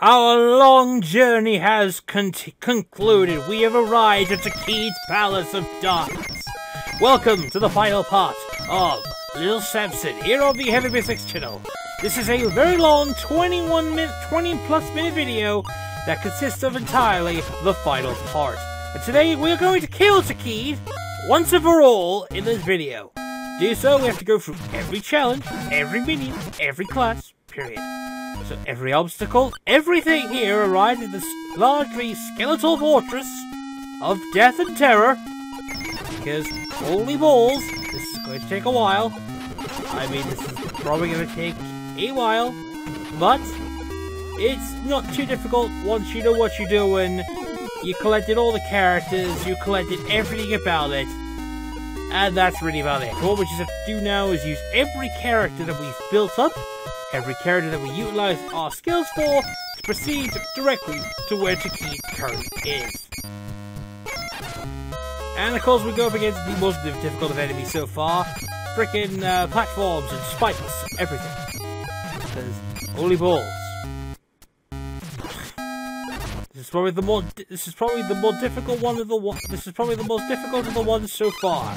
Our long journey has concluded. We have arrived at the Key's Palace of Darkness. Welcome to the final part of Little Samson here on the heavybass channel. This is a very long 20+ minute video that consists of entirely the final part. And today we are going to kill the Key once and for all in this video. To do so, we have to go through every challenge, every minion, every class, period. So every obstacle, everything here arrives in this largely skeletal fortress of death and terror. Because, holy balls, this is going to take a while. I mean, this is probably going to take a while, but it's not too difficult once you know what you're doing. You collected all the characters, you collected everything about it, and that's really about it. What we just have to do now is use every character that we've built up, every character that we utilize our skills for, to proceed directly to where Key currently is. And of course we go up against the most difficult of enemies so far. Frickin' platforms and spikes, everything. Because holy balls. This is probably the most difficult of the ones so far.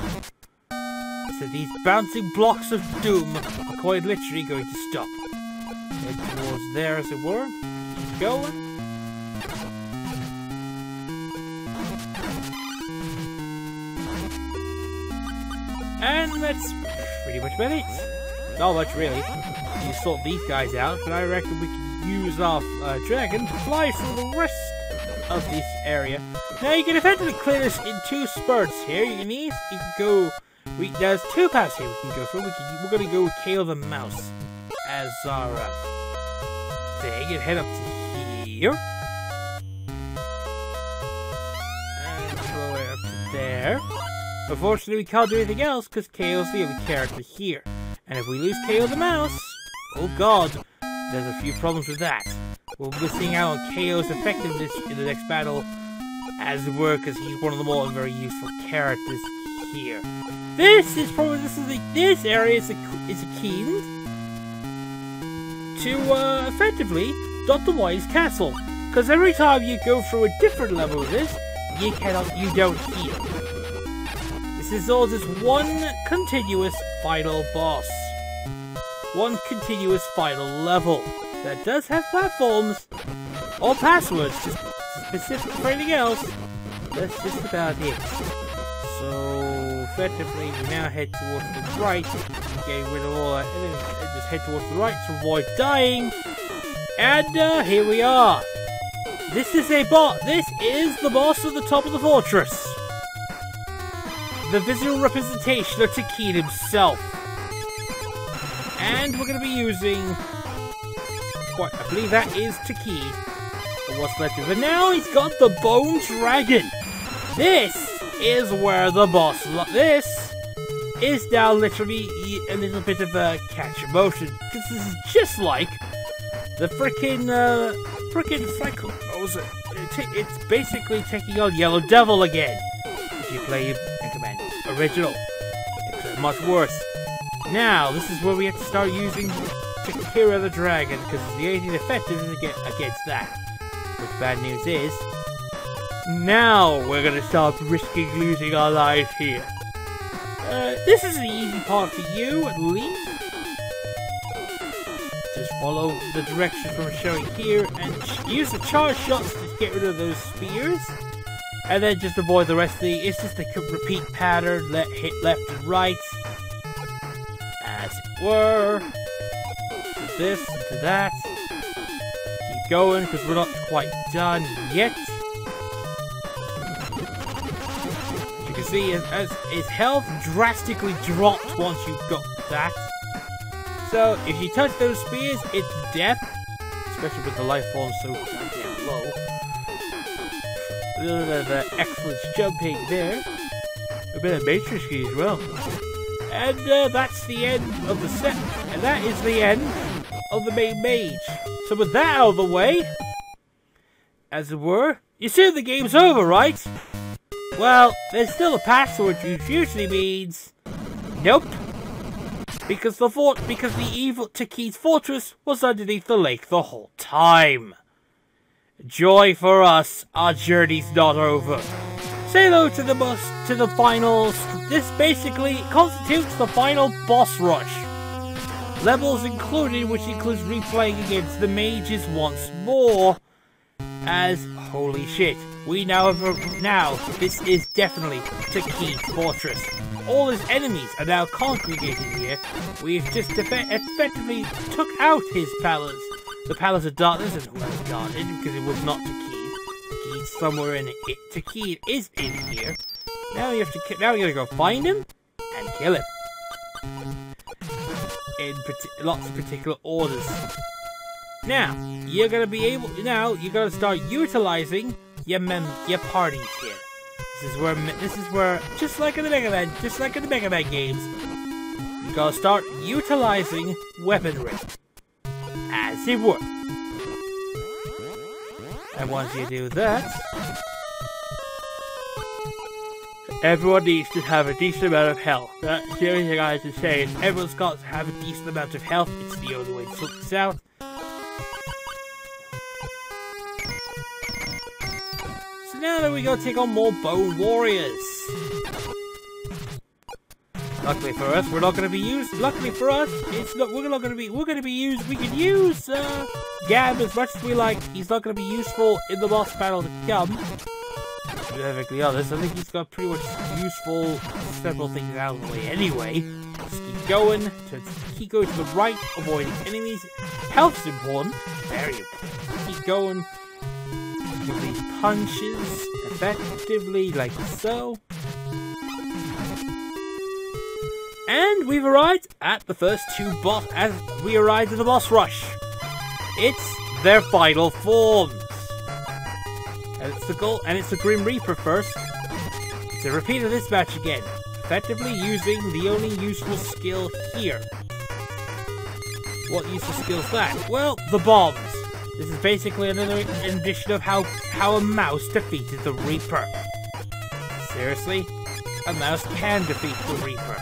So these bouncing blocks of doom are quite literally going to stop. Head towards there, as it were. Keep going. And that's pretty much about it. Not much really. You sort these guys out, but I reckon we can use our dragon to fly through the rest of this area. Now you can effectively clear this in two spurts here. You can go. There's two paths here we can go through. We're gonna go kill the mouse as our thing and head up to here. And all the way up to there. Unfortunately, we can't do anything else because KO's the only character here. And if we lose KO the mouse, oh god, there's a few problems with that. We're missing out on KO's effectiveness in the next battle, as it were, because he's one of the more very useful characters here. This area is a key to effectively Dr. Wily's castle, because every time you go through a different level of this, you don't heal. This is all just one continuous final boss. One continuous final level that does have platforms or passwords, just specific for anything else. That's just about it. So effectively we now head towards the right, getting rid of all that, and then just head towards the right to avoid dying. And here we are. This is the boss at the top of the fortress. The visual representation of Key himself. And we're going to be using, I believe that is Key, or what's left of it. Now he's got the Bone Dragon. This is where the boss, this is now literally a little bit of a catch emotion. This is just like the frickin' it's basically taking on Yellow Devil again. If you play original, it's much worse. Now, this is where we have to start using Takira the Dragon, because it's the only thing effective against that. Which bad news is, now we're going to start risking losing our lives here. This is the easy part for you, at least. Just follow the directions from showing here, and use the charge shots to get rid of those spears. And then just avoid the rest of it's just a repeat pattern, hit left and right, as it were. To this, to that. Keep going, because we're not quite done yet. As you can see, as his health drastically dropped once you've got that. So, if you touch those spears, it's death. Especially with the life form so goddamn low. A little bit of excellent jumping there. A bit of matrix key as well. And that's the end of the set. And that is the end of the main mage. So with that out of the way, as it were, you see the game's over, right? Well, there's still a password, which usually means nope. Because the evil Key's fortress was underneath the lake the whole time. joy for us, our journey's not over. Say hello to the finals. This basically constitutes the final boss rush. Levels included, which includes replaying against the mages once more. As holy shit, we now this is definitely Takeed's fortress. All his enemies are now congregated here. We've just effectively took out his palace, the Palace of Darkness, and who was guarded because it was not Takeed. Takeed's somewhere in it. Takeed is in here. Now you gotta go find him and kill him in lots of particular orders. Now you're gonna be able. Now you gotta start utilizing your parties here. This is where, just like in the Mega Man games, you gotta start utilizing weaponry, as it were. And once you do that, everyone needs to have a decent amount of health. That's the only thing I have to say is everyone's got to have a decent amount of health. It's the only way to sort this out. Now that we go take on more Bone Warriors. Luckily for us, we're not going to be used. Luckily for us, it's not. We're not going to be. We're going to be used. We can use Gab as much as we like. He's not going to be useful in the boss battle to come. To be perfectly honest, I think he's got pretty much useful several things out of the way anyway. Just keep going. Keep going to the right, avoiding enemies. Health's important. Very important. Keep going. Give these punches effectively, like so. And we've arrived at the first two boss. As we arrived at the boss rush, it's their final forms, and it's the Grim Reaper first. It's a repeat of this match again, effectively using the only useful skill here. What useful skill is that? Well, the bombs. This is basically another rendition of how a mouse defeated the Reaper. Seriously? A mouse can defeat the Reaper.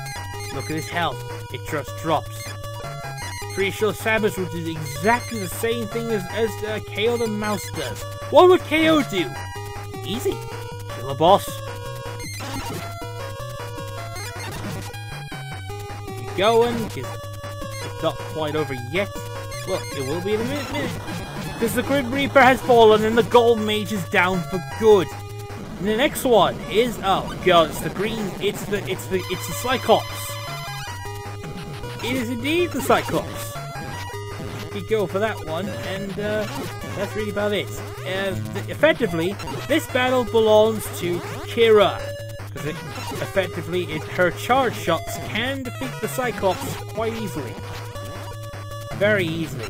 Look at his health. It just drops. Pretty sure Samus would do exactly the same thing as KO the mouse does. What would KO do? Easy. Kill a boss. Keep going, because it's not quite over yet. Well, it will be in a minute. Because the Grim Reaper has fallen and the Gold Mage is down for good. And the next one is, oh god, it's the green, it's the Cyclops. It is indeed the Cyclops. We go for that one, and that's really about it. Effectively, this battle belongs to Kira, because her charge shots can defeat the Cyclops quite easily. Very easily.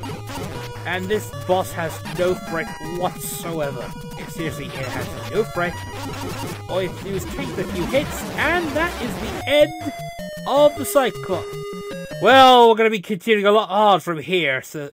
And this boss has no threat whatsoever. Seriously, it has no threat. All you have to do is take a few hits, and that is the end of the Cyclops. Well, we're going to be continuing a lot on from here, so